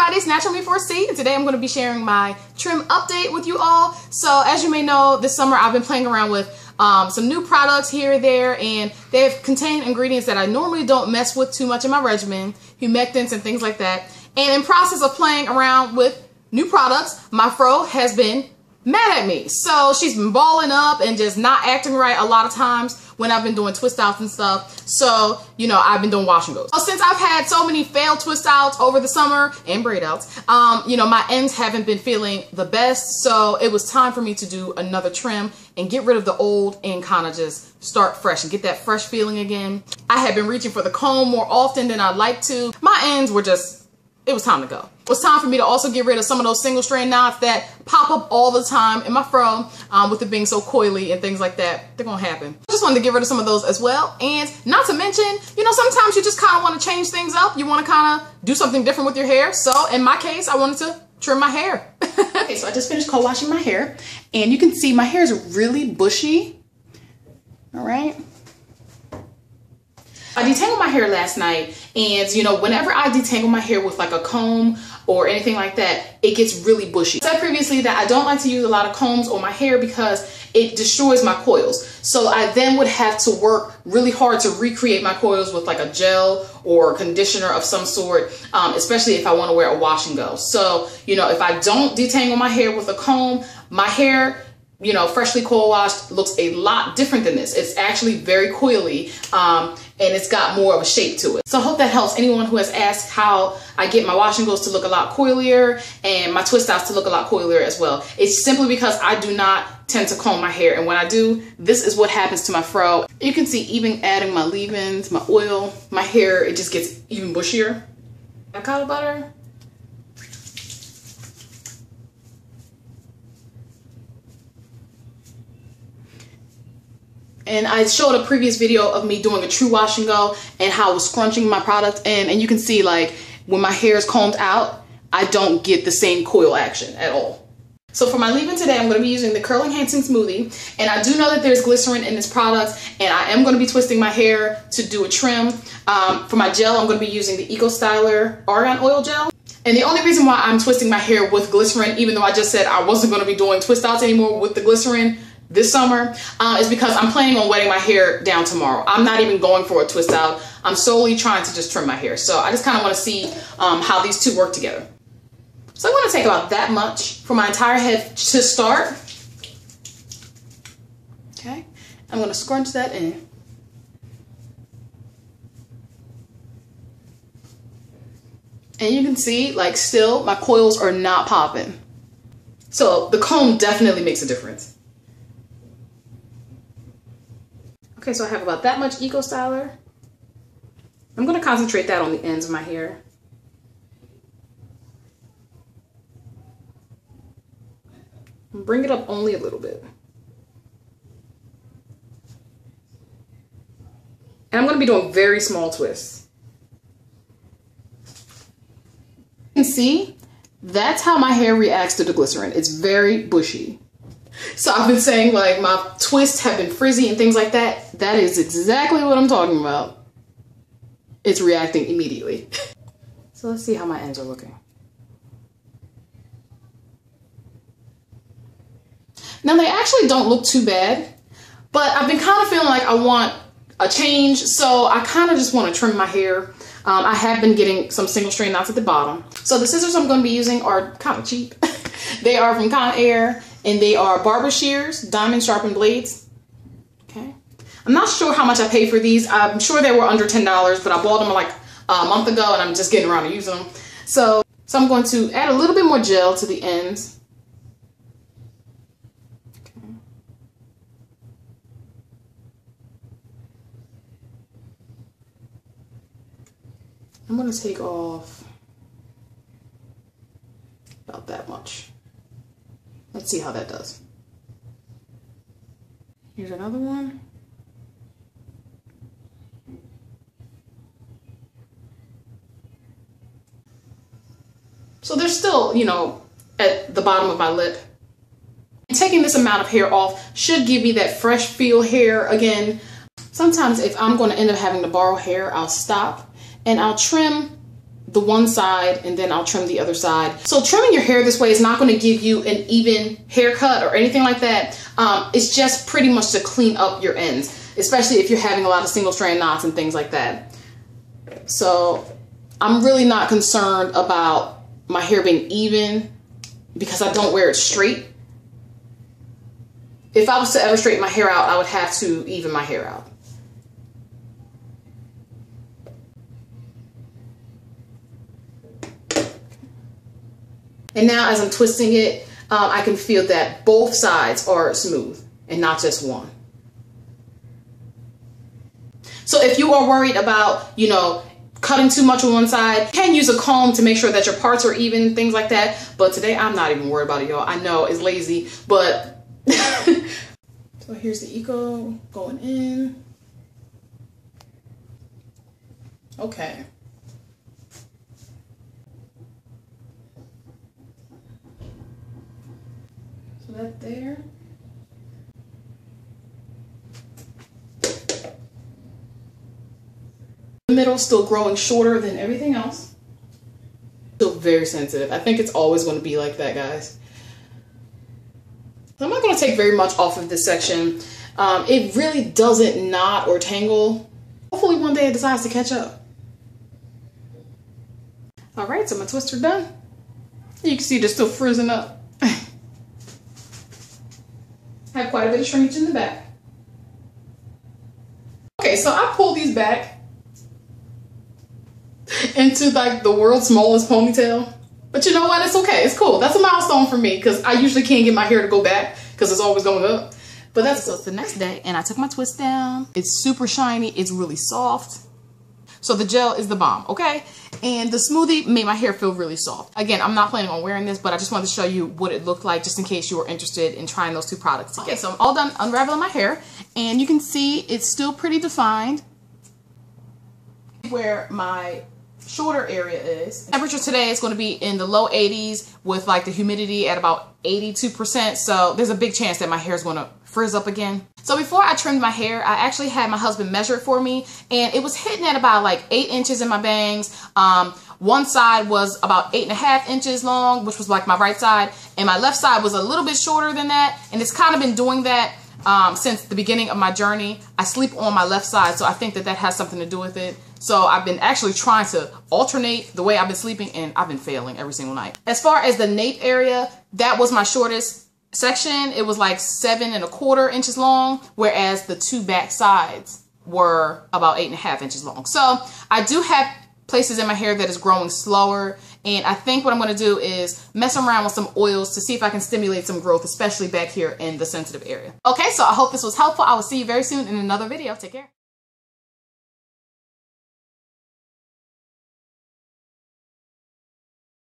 everybody, it's NaturalMe4C, and today I'm going to be sharing my trim update with you all. So as you may know, this summer I've been playing around with some new products here and there, and they have contained ingredients that I normally don't mess with too much in my regimen, humectants and things like that. And in process of playing around with new products, my fro has been mad at me. So she's been balling up and just not acting right a lot of times when I've been doing twist outs and stuff. So, you know, I've been doing wash and goes. So since I've had so many failed twist outs over the summer and braid outs, you know, my ends haven't been feeling the best. So it was time for me to do another trim and get rid of the old and kind of just start fresh and get that fresh feeling again. I had been reaching for the comb more often than I'd like to. My ends were just, it was time to go. It was time for me to also get rid of some of those single strand knots that pop up all the time in my fro, with it being so coily and things like that. They're gonna happen. I just wanted to get rid of some of those as well. And not to mention, you know, sometimes you just kind of want to change things up. You want to kind of do something different with your hair. So in my case, I wanted to trim my hair. Okay, so I just finished co-washing my hair, and you can see my hair is really bushy. All right. I detangled my hair last night, and you know, whenever I detangle my hair with like a comb or anything like that, it gets really bushy. I said previously that I don't like to use a lot of combs on my hair because it destroys my coils. So I then would have to work really hard to recreate my coils with like a gel or conditioner of some sort, especially if I want to wear a wash and go. So, you know, if I don't detangle my hair with a comb, my hair, you know, freshly coil washed, looks a lot different than this. It's actually very coily, and it's got more of a shape to it. So I hope that helps anyone who has asked how I get my wash and goes to look a lot coilier and my twist outs to look a lot coilier as well. It's simply because I do not tend to comb my hair, and when I do, this is what happens to my fro. You can see even adding my leave-ins, my oil, my hair, it just gets even bushier. Avocado butter. And I showed a previous video of me doing a true wash and go and how I was scrunching my product in, and you can see like when my hair is combed out, I don't get the same coil action at all. So for my leave-in today, I'm going to be using the Curl Enhancing Smoothie, and I do know that there's glycerin in this product, and I am going to be twisting my hair to do a trim. For my gel, I'm going to be using the Eco Styler Argan Oil Gel. And the only reason why I'm twisting my hair with glycerin, even though I just said I wasn't going to be doing twist outs anymore with the glycerin this summer, is because I'm planning on wetting my hair down tomorrow. I'm not even going for a twist out. I'm solely trying to just trim my hair. So I just kind of want to see how these two work together. So I'm going to take about that much for my entire head to start. Okay, I'm going to scrunch that in. And you can see, like, still my coils are not popping. So the comb definitely makes a difference. Okay, so I have about that much Eco Styler. I'm going to concentrate that on the ends of my hair. Bring it up only a little bit. And I'm going to be doing very small twists. You can see, that's how my hair reacts to the glycerin. It's very bushy. So I've been saying like my twists have been frizzy and things like that. That is exactly what I'm talking about. It's reacting immediately. So let's see how my ends are looking. Now they actually don't look too bad, but I've been kind of feeling like I want a change. So I kind of just want to trim my hair. I have been getting some single strand knots at the bottom. So the scissors I'm going to be using are kind of cheap. They are from Conair, and they are barber shears, diamond sharpened blades. Okay. I'm not sure how much I paid for these. I'm sure they were under $10, but I bought them like a month ago, and I'm just getting around to using them. So I'm going to add a little bit more gel to the ends. Okay. I'm going to take off about that much. Let's see how that does. Here's another one. So they're still, you know, at the bottom of my lip. And taking this amount of hair off should give me that fresh feel hair again. Sometimes if I'm going to end up having to borrow hair, I'll stop and I'll trim the one side and then I'll trim the other side. So trimming your hair this way is not going to give you an even haircut or anything like that. It's just pretty much to clean up your ends, especially if you're having a lot of single strand knots and things like that. So I'm really not concerned about my hair being even because I don't wear it straight. If I was to ever straighten my hair out, I would have to even my hair out. And now as I'm twisting it, I can feel that both sides are smooth and not just one. So if you are worried about, you know, cutting too much on one side, you can use a comb to make sure that your parts are even, things like that. But today I'm not even worried about it, y'all. I know it's lazy, but so here's the Eco going in. Okay. So that there. The middle still growing shorter than everything else. Still very sensitive. I think it's always going to be like that, guys. I'm not going to take very much off of this section. It really doesn't knot or tangle. Hopefully one day it decides to catch up. All right, so my twists are done. You can see they're still frizzing up. I have quite a bit of shrinkage in the back. Okay, so I pull these back into like the world's smallest ponytail. But you know what? It's okay. It's cool. That's a milestone for me because I usually can't get my hair to go back because it's always going up. But that's so it's the next day and I took my twist down. It's super shiny. It's really soft. So the gel is the bomb, okay? And the smoothie made my hair feel really soft. Again, I'm not planning on wearing this, but I just wanted to show you what it looked like just in case you were interested in trying those two products together. Okay, so I'm all done unraveling my hair and you can see it's still pretty defined where my shorter area is. Temperature today is going to be in the low 80s with like the humidity at about 82%. So there's a big chance that my hair is going to frizz up again. So before I trimmed my hair, I actually had my husband measure it for me and it was hitting at about like 8 inches in my bangs. One side was about 8.5 inches long, which was like my right side, and my left side was a little bit shorter than that. And it's kind of been doing that since the beginning of my journey. I sleep on my left side, so I think that that has something to do with it. So I've been actually trying to alternate the way I've been sleeping and I've been failing every single night. As far as the nape area, that was my shortest section. It was like 7.25 inches long, whereas the two back sides were about 8.5 inches long. So I do have places in my hair that is growing slower, and I think what I'm going to do is mess around with some oils to see if I can stimulate some growth, especially back here in the sensitive area. Okay, so I hope this was helpful. I will see you very soon in another video. Take care.